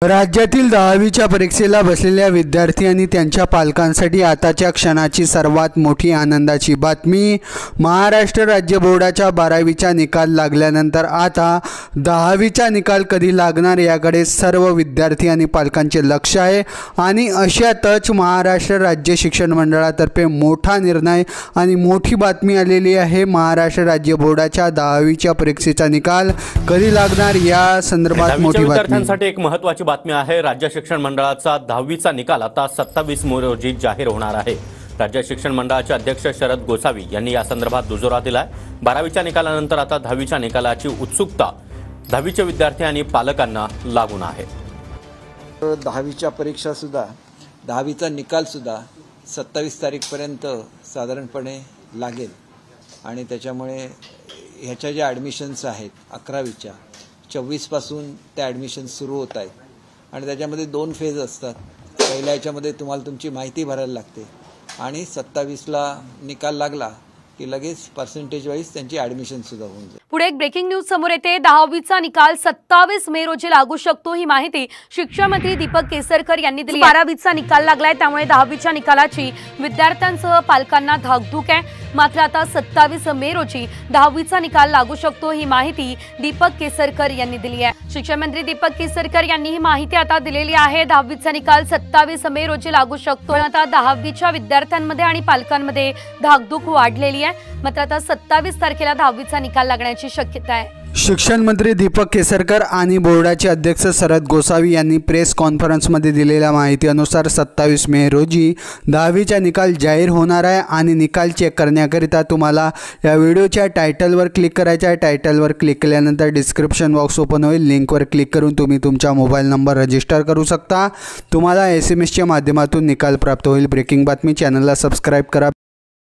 राज्यातील 10वीच्या परीक्षेला बसलेल्या विद्यार्थी आणि त्यांच्या पालकांसाठी आताच्या क्षणाची सर्वात मोठी आनंदाची बातमी। महाराष्ट्र राज्य बोर्डाच्या 12वीचा निकाल लागल्यानंतर आता 10वीचा निकाल कधी लागणार याकडे सर्व विद्यार्थी आणि पालकांचे लक्ष आहे। आणि अशातच महाराष्ट्र राज्य शिक्षण मंडळातर्फे मोठा निर्णय आणि मोठी बातमी आलेली आहे। महाराष्ट्र राज्य बोर्डाच्या 10वीच्या परीक्षेचा निकाल कधी लागणार या संदर्भात मोठी बातमी। एक महत्त्वाची बातमी आहे। राज्य शिक्षण मंडळाचा 10वीचा निकाल आता 27 मे रोजी जाहीर होणार आहे। राज्य शिक्षण मंडळाचे अध्यक्ष शरद गोसावी यांनी या संदर्भात दुजोरा दिलाय। 12वीच्या निकालानंतर आता 10वीच्या निकालाची उत्सुकता 10वीचे विद्यार्थी आणि पालकांना लागून आहे। 10वीच्या परीक्षा सुद्धा 10वीचा निकाल सुद्धा 27 तारीखपर्यंत साधारणपणे लागेल आणि त्याच्यामुळे ह्याच्या ज्या ॲडमिशन्स आहेत 11वीच्या 24 पासून त्या ॲडमिशन सुरू होत आहेत आणि त्याच्यामध्ये 2 फेज असतात। पहिल्या याच्यामध्ये तुम्हाला तुमची माहिती भरायला लागते आणि 27ला निकाल लागला की लगेच पर्सेंटेज वाईज त्यांची ॲडमिशन सुद्धा होऊन जाईल। पुढे एक ब्रेकिंग न्यूज समोर येते। 10वीचा निकाल 27 मे रोजी लागू शकतो ही माहिती शिक्षण मंत्री दीपक केसरकर यांनी दिली। 12वीचा निकाल लागलाय त्यामुळे 10वीच्या निकालाची विद्यार्थ्यांसह पालकांना धाकधूक आहे। मात्र आता 27 मे रोजी 10वीचा निकाल लागू शकतो ही माहिती दीपक केसरकर यांनी दिली आहे। शिक्षण मंत्री दीपक केसरकर यांनी ही माहिती आता दिलेली आहे। 10वीचा निकाल 27 मे रोजी लागू शकतो। आता 10वीच्या विद्यार्थ्यांमध्ये आणि पालकांमध्ये धाकधूक वाढलेली आहे। मात्र आता 27 तारखेला 10वीचा निकाल लागण्याची शक्यता आहे। शिक्षण मंत्री दीपक केसरकर आणि बोर्डाचे अध्यक्ष शरद गोसावी यांनी प्रेस कॉन्फरन्समध्ये दिलेल्या माहितीनुसार 27 मे रोजी 10वीचा निकाल जाहीर होणार आहे आणि निकाल चेक करण्याकरिता तुम्हाला या व्हिडिओच्या टायटलवर क्लिक करायचं आहे। टायटलवर क्लिक केल्यानंतर डिस्क्रिप्शन बॉक्स ओपन होईल। लिंकवर क्लिक करून तुम्ही तुमचा मोबाईल नंबर रजिस्टर करू शकता। तुम्हाला SMS च्या माध्यमातून निकाल प्राप्त होईल। ब्रेकिंग बातमी चॅनलला सबस्क्राइब करा।